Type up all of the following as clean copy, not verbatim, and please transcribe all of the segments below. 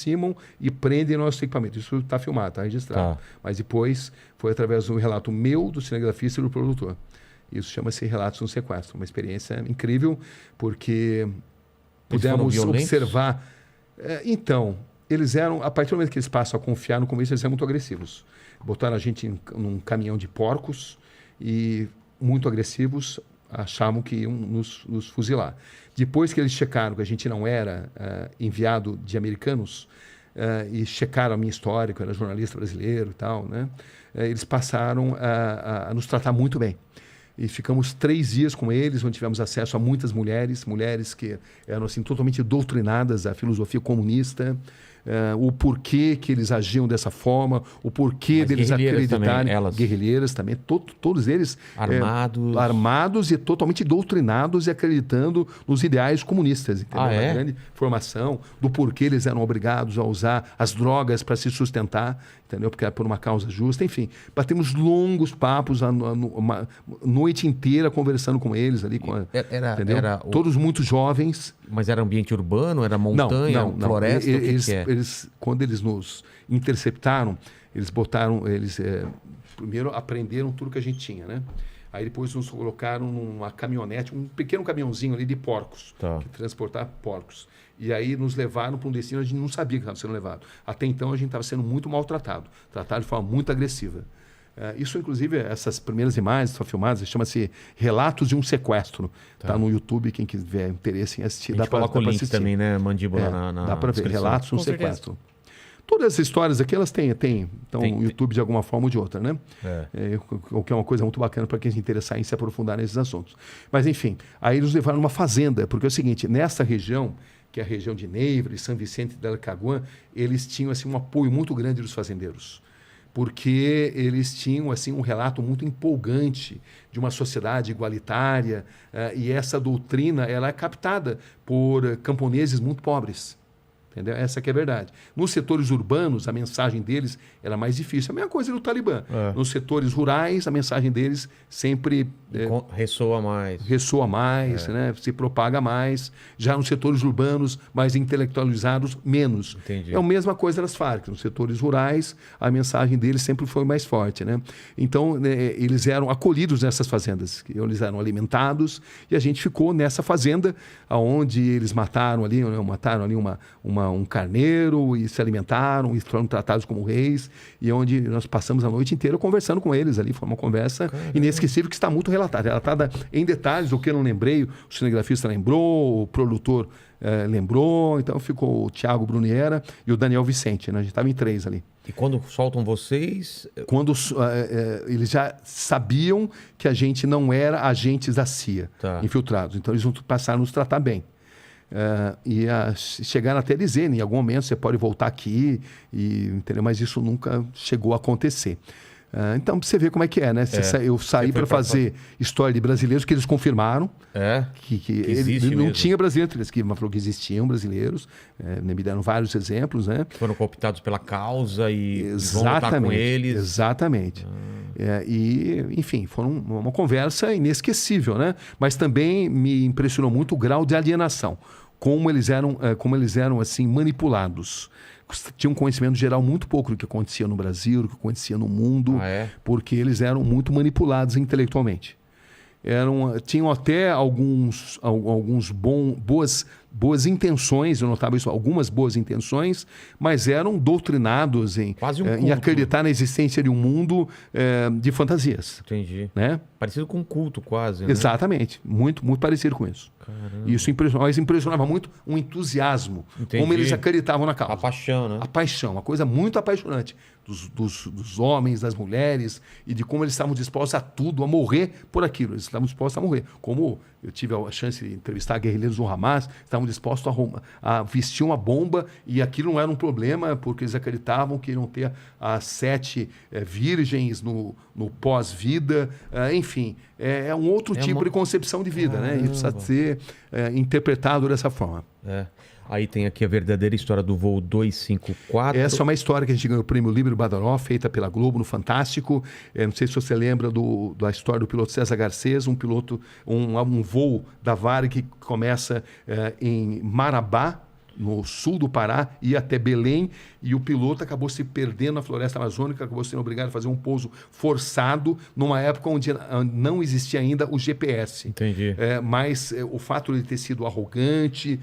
aproximam e prendem nosso equipamento. Isso está filmado, está registrado. Tá. Mas depois foi através do relato meu, do cinegrafista e do produtor. Isso chama-se Relatos de um Sequestro. Uma experiência incrível, porque pudemos observar... então, eles eram, a partir do momento que eles passam a confiar no começo, eles eram muito agressivos. Botaram a gente num caminhão de porcos e muito agressivos, achavam que iam nos fuzilar. Depois que eles checaram que a gente não era enviado de americanos e checaram a minha história, que eu era jornalista brasileiro e tal, né? Eles passaram a nos tratar muito bem. E ficamos 3 dias com eles, onde tivemos acesso a muitas mulheres que eram assim, totalmente doutrinadas à filosofia comunista, o porquê que eles agiam dessa forma, o porquê deles acreditarem. Guerrilheiras também, todos eles armados e totalmente doutrinados e acreditando nos ideais comunistas. Entendeu? Uma grande formação do porquê eles eram obrigados a usar as drogas para se sustentar, entendeu? Porque era por uma causa justa. Enfim, batemos longos papos, uma noite inteira conversando com eles ali. Todos muito jovens. Mas era ambiente urbano? Era montanha, floresta? Quando eles nos interceptaram, eles primeiro aprenderam tudo que a gente tinha, né? Aí depois nos colocaram numa caminhonete, um pequeno caminhãozinho ali de porcos, que transportava porcos. E aí nos levaram para um destino, a gente não sabia que estava sendo levado. Até então a gente estava sendo muito maltratado, tratado de forma muito agressiva. Isso, inclusive, essas primeiras imagens são filmadas, chama-se Relatos de um Sequestro. Está no YouTube, quem tiver interesse em assistir. Dá para assistir também, né, Mandíbula? Dá para ver, Relatos de um Sequestro. Todas essas histórias aqui, elas estão no YouTube de alguma forma ou de outra, né? O que é uma coisa muito bacana para quem se interessar em se aprofundar nesses assuntos. Mas, enfim, aí eles levaram numa fazenda, porque é o seguinte, nessa região, que é a região de Neiva, São Vicente del Caguán, eles tinham assim, um apoio muito grande dos fazendeiros, porque eles tinham assim, um relato muito empolgante de uma sociedade igualitária, e essa doutrina ela é captada por camponeses muito pobres. Entendeu? Essa que é a verdade. Nos setores urbanos, a mensagem deles era mais difícil. A mesma coisa do Talibã. Nos setores rurais, a mensagem deles sempre... ressoa mais. Ressoa mais, né? Se propaga mais. Já nos setores urbanos, mais intelectualizados, menos. Entendi. É a mesma coisa das Farc. Nos setores rurais, a mensagem deles sempre foi mais forte, né? Então, eles eram acolhidos nessas fazendas. Eles eram alimentados e a gente ficou nessa fazenda onde eles mataram ali um carneiro e se alimentaram e foram tratados como reis, e onde nós passamos a noite inteira conversando com eles ali. Foi uma conversa inesquecível que está muito relatada em detalhes. O que eu não lembrei, o cinegrafista lembrou, o produtor lembrou, então ficou o Thiago Bruniera e o Daniel Vicente, né? A gente estava em 3 ali. E quando soltam vocês... Quando eles já sabiam que a gente não era agentes da CIA, infiltrados, então eles passaram a nos tratar bem. Chegaram até a dizer, em algum momento você pode voltar aqui, entendeu? Mas isso nunca chegou a acontecer. Então, pra você ver como é que é, né? Eu saí para fazer história de brasileiros, que eles confirmaram que ele não tinha brasileiro. Eles falou que existiam brasileiros, me deram vários exemplos, né? Foram cooptados pela causa e vão lutar com eles. Exatamente. Enfim, foi uma conversa inesquecível, né? Mas também me impressionou muito o grau de alienação. Como eles eram assim, manipulados. Tinham um conhecimento geral muito pouco do que acontecia no Brasil, do que acontecia no mundo, porque eles eram muito manipulados intelectualmente. Tinham até alguns boas intenções, eu notava isso, algumas boas intenções, mas eram doutrinados em acreditar na existência de um mundo de fantasias. Entendi. Né? Parecido com um culto quase, né? Exatamente. Muito, muito parecido com isso. Caramba. Isso impressionava muito o entusiasmo, como eles acreditavam na causa. A paixão, né? A paixão, uma coisa muito apaixonante dos homens, das mulheres, e de como eles estavam dispostos a tudo, a morrer por aquilo. Eles estavam dispostos a morrer. Como eu tive a chance de entrevistar guerrilheiros do Hamas, estavam dispostos a vestir uma bomba, e aquilo não era um problema, porque eles acreditavam que iam ter as 7 virgens no pós-vida. Enfim, é um outro tipo de concepção de vida, né? E precisa ser interpretado dessa forma. Aí tem aqui a verdadeira história do voo 254. Essa é uma história que a gente ganhou o prêmio Líbero Badaró, feita pela Globo no Fantástico. Não sei se você lembra da história do piloto César Garcês, um voo da Varig que começa em Marabá, no sul do Pará, ia até Belém, e o piloto acabou se perdendo na floresta amazônica, acabou sendo obrigado a fazer um pouso forçado numa época onde não existia ainda o GPS. Entendi. Mas o fato de ele ter sido arrogante,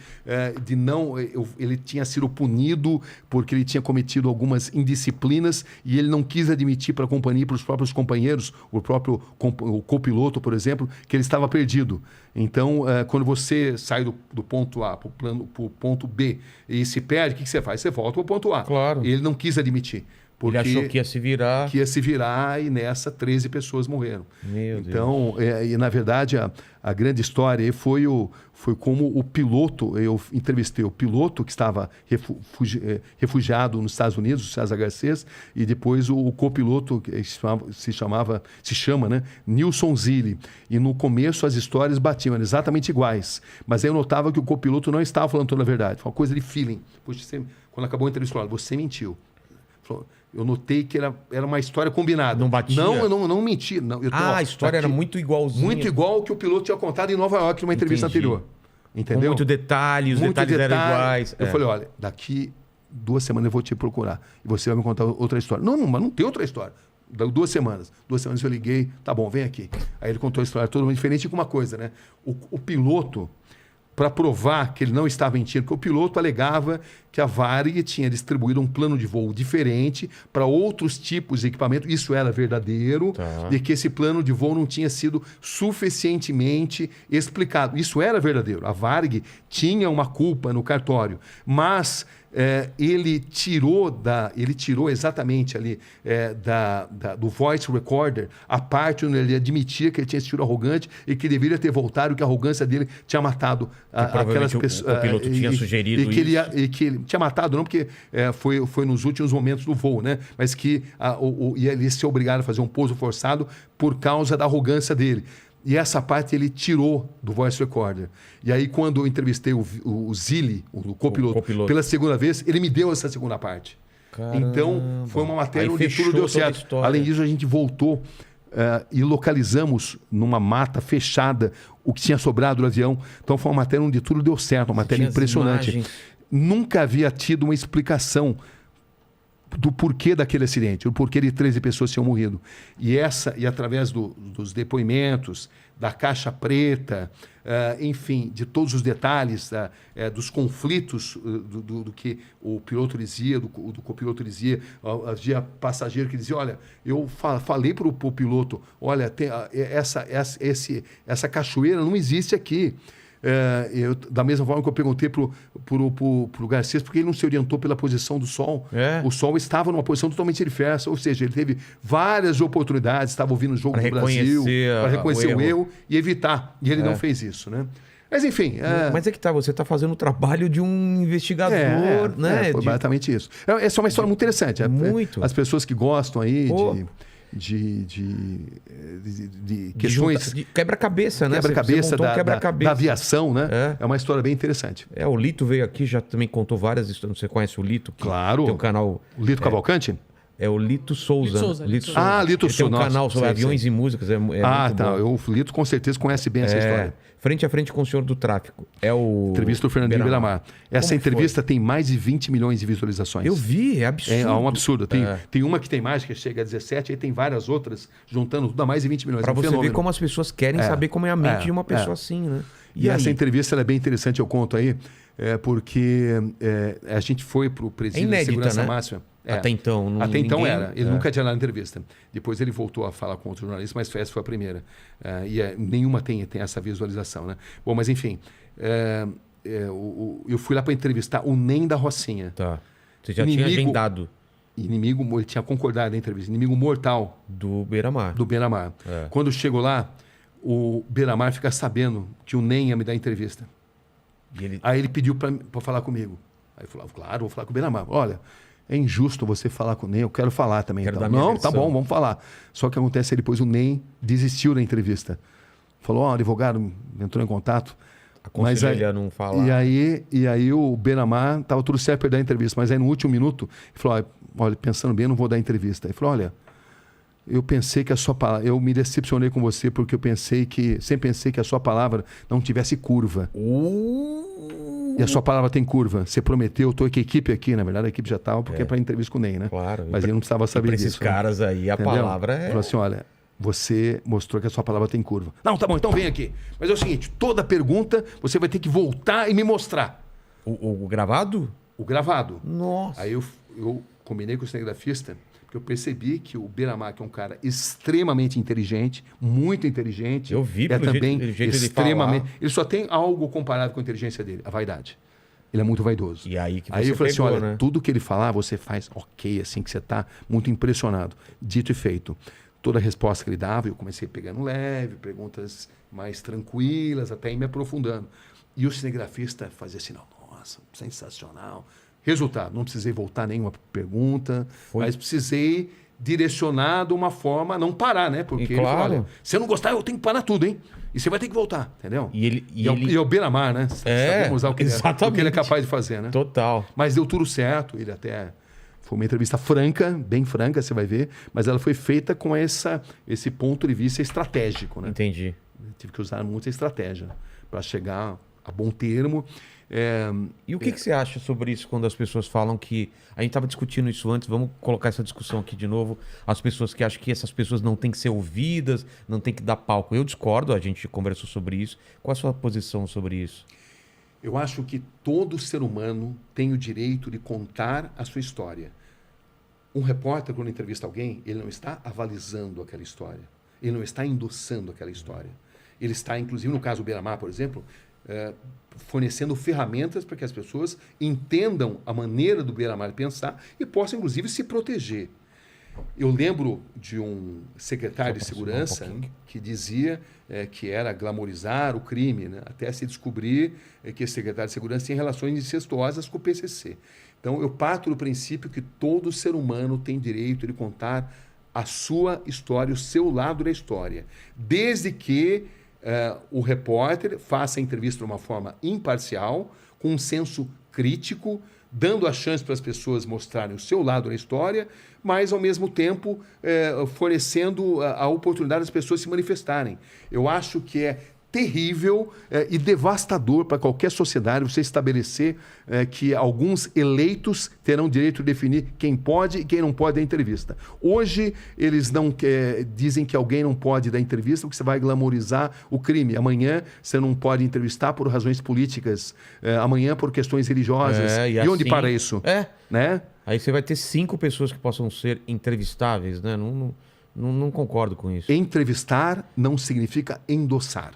ele tinha sido punido porque ele tinha cometido algumas indisciplinas e ele não quis admitir para a companhia, para os próprios companheiros, o copiloto, por exemplo, que ele estava perdido. Então, quando você sai do ponto A para o ponto B e se perde, o que você faz? Você volta para o ponto A. Claro. Ele não quis admitir. Porque ele achou que ia se virar. Que ia se virar e nessa 13 pessoas morreram. Meu então, Deus. E na verdade, a grande história foi como o piloto, eu entrevistei o piloto que estava refugiado nos Estados Unidos, o César Garcês, e depois o copiloto, que se chama, né, Nilson Zilli. E no começo as histórias batiam, eram exatamente iguais. Mas aí eu notava que o copiloto não estava falando toda a verdade. Foi uma coisa de feeling. Quando acabou a entrevista, falou, você mentiu. Eu notei que era uma história combinada. Não batia? Não, eu não menti. Não, a história era muito igualzinha. Muito igual ao que o piloto tinha contado em Nova York numa entrevista anterior. Entendeu? Com muito detalhe, os detalhes eram iguais. Eu falei, olha, daqui 2 semanas eu vou te procurar. E você vai me contar outra história. Não, mas não tem outra história. 2 semanas. 2 semanas eu liguei, tá bom, vem aqui. Aí ele contou a história toda diferente com uma coisa, né? O piloto, para provar que ele não estava mentindo, porque o piloto alegava que a Varig tinha distribuído um plano de voo diferente para outros tipos de equipamento. Isso era verdadeiro, e que esse plano de voo não tinha sido suficientemente explicado. Isso era verdadeiro. A Varig tinha uma culpa no cartório, mas ele tirou exatamente ali do voice recorder a parte onde ele admitia que ele tinha sido arrogante e que deveria ter voltado, que a arrogância dele tinha matado aquelas pessoas. O piloto tinha sugerido isso. E que ele tinha matado, não porque foi nos últimos momentos do voo, né? Mas que ele se obrigado a fazer um pouso forçado por causa da arrogância dele. E essa parte ele tirou do voice recorder. E aí, quando eu entrevistei o Zilli, o copiloto, pela segunda vez, ele me deu essa segunda parte. Caramba. Então, foi uma matéria onde tudo deu certo. Além disso, a gente voltou e localizamos numa mata fechada o que tinha sobrado do avião. Então, foi uma matéria onde tudo deu certo, uma matéria impressionante. Nunca havia tido uma explicação do porquê daquele acidente, o porquê de 13 pessoas tinham morrido. E através dos depoimentos, da caixa preta, enfim, de todos os detalhes, dos conflitos do que o piloto dizia, do copiloto dizia, havia passageiro que dizia, olha, eu falei para o piloto, olha, essa cachoeira não existe aqui. Da mesma forma que eu perguntei para o Garcês, porque ele não se orientou pela posição do Sol. O Sol estava numa posição totalmente diversa, ou seja, ele teve várias oportunidades, estava ouvindo o jogo do Brasil, para reconhecer o erro e evitar. E ele não fez isso, né? Mas enfim... Mas é que você está fazendo o trabalho de um investigador, né? Foi basicamente isso. Essa é uma história muito interessante. Muito. As pessoas que gostam aí de questões... De quebra-cabeça, né? Quebra-cabeça da aviação, né? É uma história bem interessante. O Lito veio aqui, já também contou várias histórias. Você conhece o Lito? Claro. Tem um canal... O Lito Cavalcante? É o Lito Souza. Lito Souza. Lito Souza. Tem um canal sobre aviões e músicas. Muito bom. O Lito com certeza conhece bem essa história. Frente a frente com o senhor do tráfico. Entrevista do Fernandinho Beiramar. Essa entrevista tem mais de 20 milhões de visualizações. Eu vi, é absurdo. É um absurdo. Tem uma que tem mais, que chega a 17, aí tem várias outras, juntando tudo a mais de 20 milhões. Para você ver como as pessoas querem saber como é a mente de uma pessoa assim, né? E essa entrevista ela é bem interessante, eu conto aí, porque a gente foi para o presídio de segurança máxima. Até então. Até então era. Ele nunca tinha dado entrevista. Depois ele voltou a falar com outro jornalista, mas essa foi a primeira. Nenhuma tem essa visualização, né? Bom, mas enfim. Eu fui lá para entrevistar o NEM da Rocinha. Tá. Você já tinha agendado. Ele tinha concordado na entrevista. Inimigo mortal. Do Beiramar. Quando eu chego lá, o Beiramar fica sabendo que o NEM ia me dar entrevista. Aí ele pediu para falar comigo. Aí eu falei, claro, vou falar com o Beiramar. Olha... É injusto você falar com o NEM, eu quero falar também. Não, tá bom, vamos falar. Só que acontece depois o NEM desistiu da entrevista. Falou, advogado entrou em contato. Aconselhou ele a não falar. E aí o Beiramar estava tudo certo para dar a entrevista. Mas aí no último minuto, ele falou, olha, pensando bem, eu não vou dar a entrevista. Ele falou, olha, eu pensei que a sua palavra... Eu me decepcionei com você porque sempre pensei que a sua palavra não tivesse curva. E a sua palavra tem curva. Você prometeu, eu estou com a equipe aqui, na verdade a equipe já estava, porque é para entrevista com o Ney, né? Claro. Mas ele não precisava saber disso. Esses caras aí, a Entendeu? palavra é... Falou assim, olha, você mostrou que a sua palavra tem curva. Não, tá bom, então vem aqui. Mas é o seguinte, toda pergunta você vai ter que voltar e me mostrar. O gravado? O gravado. Nossa. Aí eu combinei com o cinegrafista, porque eu percebi que o Beiramar, que é um cara extremamente inteligente, muito inteligente. Eu vi é pelo também jeito extremamente. de falar. Ele só tem algo comparado com a inteligência dele, a vaidade. Ele é muito vaidoso. E aí que você Aí eu falei pegou, assim, olha, né? tudo que ele falar, você faz ok, assim, que você está muito impressionado. Dito e feito. Toda a resposta que ele dava, eu comecei pegando leve, perguntas mais tranquilas, até ir me aprofundando. E o cinegrafista fazia assim, nossa, sensacional. Resultado, não precisei voltar nenhuma pergunta, mas precisei direcionar de uma forma a não parar, né? Porque ele falou, olha, se eu não gostar, eu tenho que parar tudo, hein? E você vai ter que voltar, entendeu? E é o Beiramar, né? Sabemos o que ele é capaz de fazer, né? Total. Mas deu tudo certo, ele até... Foi uma entrevista franca, bem franca, você vai ver, mas ela foi feita com esse ponto de vista estratégico, né? Entendi. Eu tive que usar muita estratégia para chegar a bom termo. E o que você acha sobre isso quando as pessoas falam que... A gente estava discutindo isso antes, vamos colocar essa discussão aqui de novo. As pessoas que acham que essas pessoas não têm que ser ouvidas, não têm que dar palco. Eu discordo, a gente conversou sobre isso. Qual a sua posição sobre isso? Eu acho que todo ser humano tem o direito de contar a sua história. Um repórter, quando entrevista alguém, ele não está avalizando aquela história. Ele não está endossando aquela história. Ele está, inclusive, no caso do Beiramar, por exemplo, fornecendo ferramentas para que as pessoas entendam a maneira do Beiramar pensar e possam, inclusive, se proteger. Eu lembro de um secretário de segurança que dizia que era glamorizar o crime, né? Até se descobrir que esse secretário de segurança tinha relações incestuosas com o PCC. Então, eu parto do princípio que todo ser humano tem direito de contar a sua história, o seu lado da história, desde que o repórter faça a entrevista de uma forma imparcial, com um senso crítico, dando a chance para as pessoas mostrarem o seu lado da história, mas, ao mesmo tempo, fornecendo a oportunidade das pessoas se manifestarem. Eu acho que é terrível e devastador para qualquer sociedade você estabelecer que alguns eleitos terão direito de definir quem pode e quem não pode dar entrevista. Hoje, eles não dizem que alguém não pode dar entrevista porque você vai glamorizar o crime. Amanhã, você não pode entrevistar por razões políticas. Amanhã, por questões religiosas. E onde assim, para isso? Né? Aí você vai ter 5 pessoas que possam ser entrevistáveis, né? Não concordo com isso. Entrevistar não significa endossar.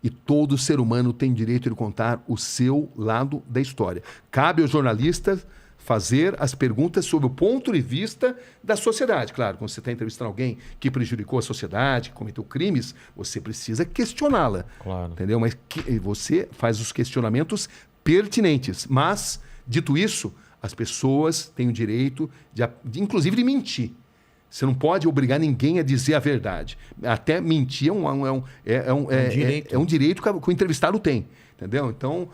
E todo ser humano tem direito de contar o seu lado da história. Cabe aos jornalistas fazer as perguntas sobre o ponto de vista da sociedade. Claro, quando você está entrevistando alguém que prejudicou a sociedade, que cometeu crimes, você precisa questioná-la. Claro. Entendeu? Mas você faz os questionamentos pertinentes. Mas, dito isso, as pessoas têm o direito, inclusive, de mentir. Você não pode obrigar ninguém a dizer a verdade. Até mentir é um direito que o entrevistado tem. Entendeu? Então,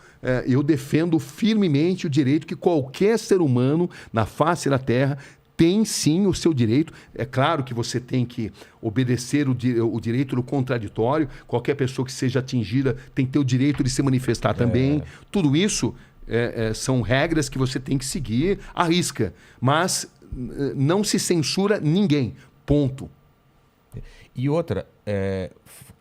eu defendo firmemente o direito que qualquer ser humano na face da Terra tem, sim, o seu direito. É claro que você tem que obedecer o direito do contraditório. Qualquer pessoa que seja atingida tem que ter o direito de se manifestar também. Tudo isso são regras que você tem que seguir à risca. Mas não se censura ninguém. Ponto. E outra,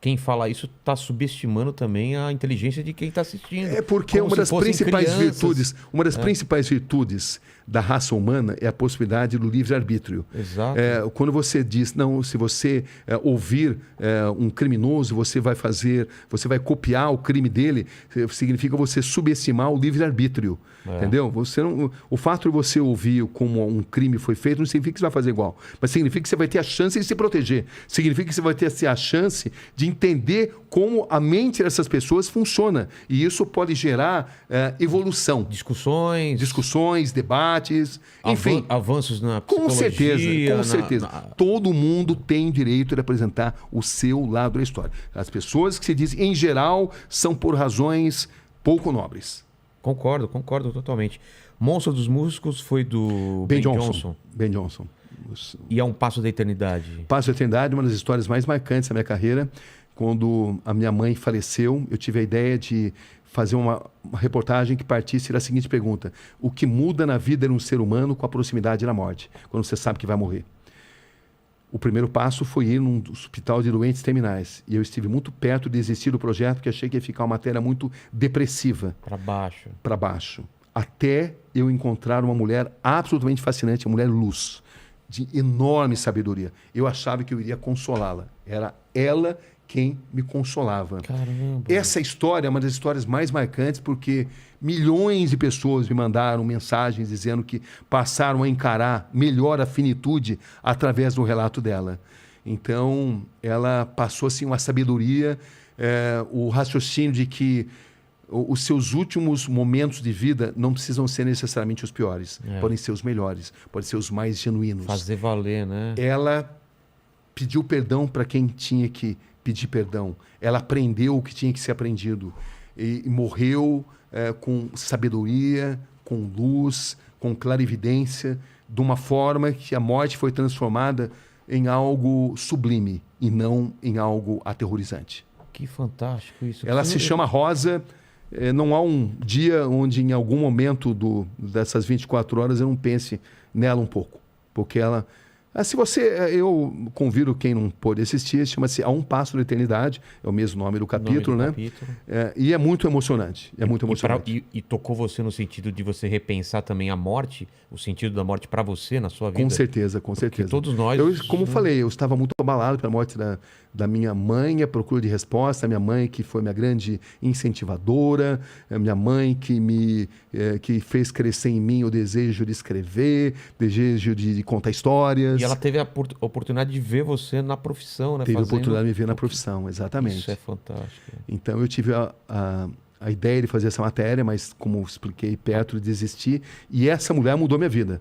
quem fala isso está subestimando também a inteligência de quem está assistindo. É porque uma das principais virtudes da raça humana é a possibilidade do livre-arbítrio. Exato. Quando você diz, não, se você ouvir um criminoso, você vai copiar o crime dele, significa você subestimar o livre-arbítrio. Entendeu? O fato de você ouvir como um crime foi feito não significa que você vai fazer igual, mas significa que você vai ter a chance de se proteger. Significa que você vai ter a chance de entender como a mente dessas pessoas funciona. E isso pode gerar evolução. Discussões, debates, enfim. Avanços na psicologia. Com certeza. Todo mundo tem direito de apresentar o seu lado da história. As pessoas que se dizem, em geral, são por razões pouco nobres. Concordo totalmente. Monstro dos Músicos foi do Ben Johnson. Ben Johnson. E é um Passo da Eternidade. Passo da Eternidade, uma das histórias mais marcantes da minha carreira. Quando a minha mãe faleceu, eu tive a ideia de fazer uma reportagem que partisse da seguinte pergunta: o que muda na vida de um ser humano com a proximidade da morte, quando você sabe que vai morrer? O primeiro passo foi ir num hospital de doentes terminais. E eu estive muito perto de desistir do projeto, porque achei que ia ficar uma matéria muito depressiva. Para baixo. Para baixo. Até eu encontrar uma mulher absolutamente fascinante, uma mulher luz, de enorme sabedoria. Eu achava que eu iria consolá-la. Era ela quem me consolava. Caramba. Essa história é uma das histórias mais marcantes, porque milhões de pessoas me mandaram mensagens dizendo que passaram a encarar melhor a finitude através do relato dela. Então, ela passou assim uma sabedoria, o raciocínio de que os seus últimos momentos de vida não precisam ser necessariamente os piores. Podem ser os melhores, podem ser os mais genuínos. Fazer valer, né? Ela pediu perdão para quem tinha que pedir perdão. Ela aprendeu o que tinha que ser aprendido. E morreu com sabedoria, com luz, com clarividência, de uma forma que a morte foi transformada em algo sublime e não em algo aterrorizante. Que fantástico isso. Ela se chama Rosa. Não há um dia onde, em algum momento dessas 24 horas, eu não pense nela um pouco. Porque ela... eu convido quem não pôde assistir, chama-se A Um Passo da Eternidade, é o mesmo nome do capítulo, né? E é muito emocionante, E tocou você no sentido de você repensar também a morte, o sentido da morte para você na sua vida? Com certeza, com certeza. Todos nós... Como falei, eu estava muito abalado pela morte da minha mãe, a procura de resposta, a minha mãe que foi minha grande incentivadora, a minha mãe que fez crescer em mim o desejo de escrever, desejo de contar histórias. E ela teve a oportunidade de ver você na profissão, né? Teve a oportunidade de me ver na profissão, exatamente. Isso é fantástico. Então eu tive a ideia de fazer essa matéria, mas como expliquei, perto de desistir. E essa mulher mudou minha vida.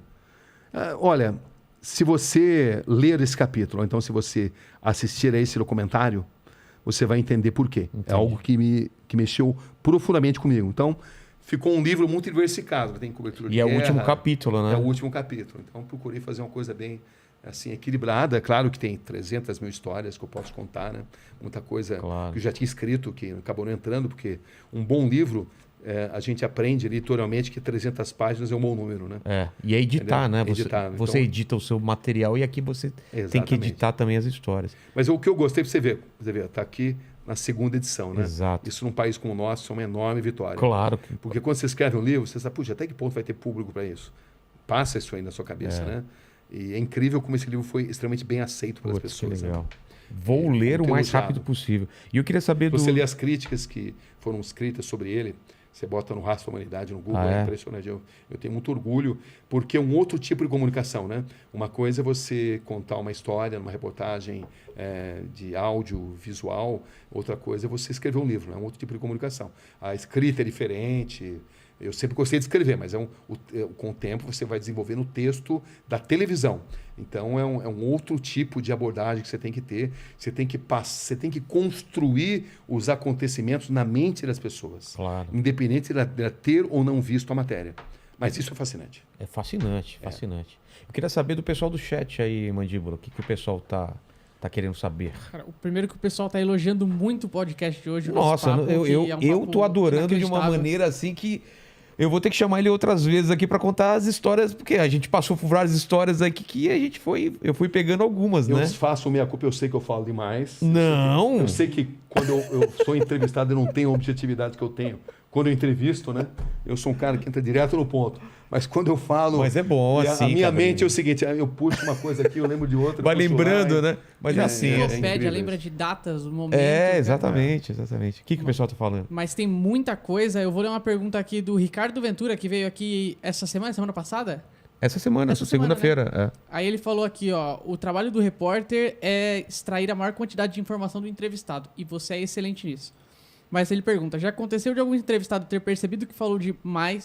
Olha, se você ler esse capítulo, ou então se você assistir a esse documentário, você vai entender por quê. Entendi. É algo que mexeu profundamente comigo. Então, ficou um livro muito diversificado. Tem cobertura de guerra. E é o último capítulo, né? É o último capítulo. Então, procurei fazer uma coisa bem assim, equilibrada. Claro que tem 300 mil histórias que eu posso contar, né? Muita coisa que eu já tinha escrito, que acabou não entrando, porque um bom livro, a gente aprende litoralmente que 300 páginas é um bom número, né? E é editar, entendeu? Né? Você então, edita o seu material e aqui você tem que editar também as histórias. Mas o que eu gostei, você vê, está aqui na segunda edição, né? Exato. Isso num país como o nosso é uma enorme vitória. Claro. Porque quando você escreve um livro, você sabe, puxa, até que ponto vai ter público para isso? Passa isso aí na sua cabeça, né? E é incrível como esse livro foi extremamente bem aceito pelas pessoas. Que legal. Né? Vou ler o mais rápido possível. E eu queria saber Você lê as críticas que foram escritas sobre ele, você bota no Rastro da Humanidade, no Google, é impressionante. Eu tenho muito orgulho, porque é um outro tipo de comunicação, né? Uma coisa é você contar uma história, numa reportagem de áudio, visual. Outra coisa é você escrever um livro, né? Um outro tipo de comunicação. A escrita é diferente. Eu sempre gostei de escrever, mas com o tempo você vai desenvolvendo o texto da televisão. Então, é um outro tipo de abordagem que você tem que ter. Você tem que construir os acontecimentos na mente das pessoas. Claro. Independente de ter ou não visto a matéria. Mas isso é fascinante. É fascinante, fascinante. Eu queria saber do pessoal do chat aí, Mandíbula. O que o pessoal tá querendo saber? Cara, o primeiro que o pessoal tá elogiando muito o podcast de hoje. Nossa, eu tô adorando de uma maneira assim que... Eu vou ter que chamar ele outras vezes aqui para contar as histórias, porque a gente passou por várias histórias aqui que eu fui pegando algumas, né? Eu faço minha culpa, eu sei que eu falo demais. Não! Eu sei que quando eu sou entrevistado, eu não tenho a objetividade que eu tenho. Quando eu entrevisto, né? Eu sou um cara que entra direto no ponto. Mas quando eu falo... Mas é bom, assim, a minha mente é o seguinte, eu puxo uma coisa aqui, eu lembro de outra. Vai lembrando, né? Mas é assim... A enciclopédia lembra de datas, momentos... Exatamente. O que o pessoal tá falando? Mas tem muita coisa. Eu vou ler uma pergunta aqui do Ricardo Ventura, que veio aqui semana passada? Essa semana, segunda-feira. Né? Aí ele falou aqui, ó, o trabalho do repórter é extrair a maior quantidade de informação do entrevistado. E você é excelente nisso. Mas ele pergunta, já aconteceu de algum entrevistado ter percebido que falou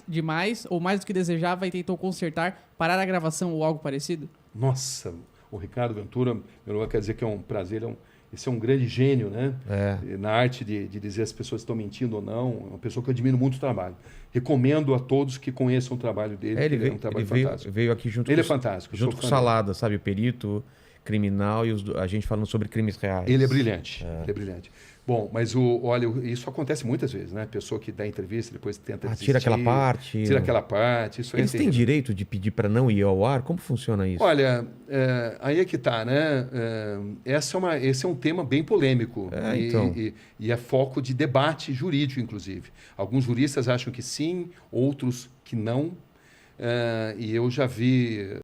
demais ou mais do que desejava e tentou consertar, parar a gravação ou algo parecido? Nossa, o Ricardo Ventura, meu irmão, quer dizer que é um prazer, esse é um grande gênio, né? Na arte de dizer se as pessoas estão mentindo ou não. É uma pessoa que eu admiro muito o trabalho. Recomendo a todos que conheçam o trabalho dele. Ele é um trabalho fantástico. Veio aqui junto ele é fantástico. Junto com o Salada, sabe? O perito criminal e a gente falando sobre crimes reais. Ele é brilhante. Ele é brilhante. Bom, mas olha, isso acontece muitas vezes, né? Pessoa que dá entrevista, depois tenta desistir. Tira aquela parte. Tira aquela parte. Isso Eles têm direito de pedir para não ir ao ar? Como funciona isso? Olha, aí é que tá, né? Esse é um tema bem polêmico. Então. E é foco de debate jurídico, inclusive. Alguns juristas acham que sim, outros que não. E eu já vi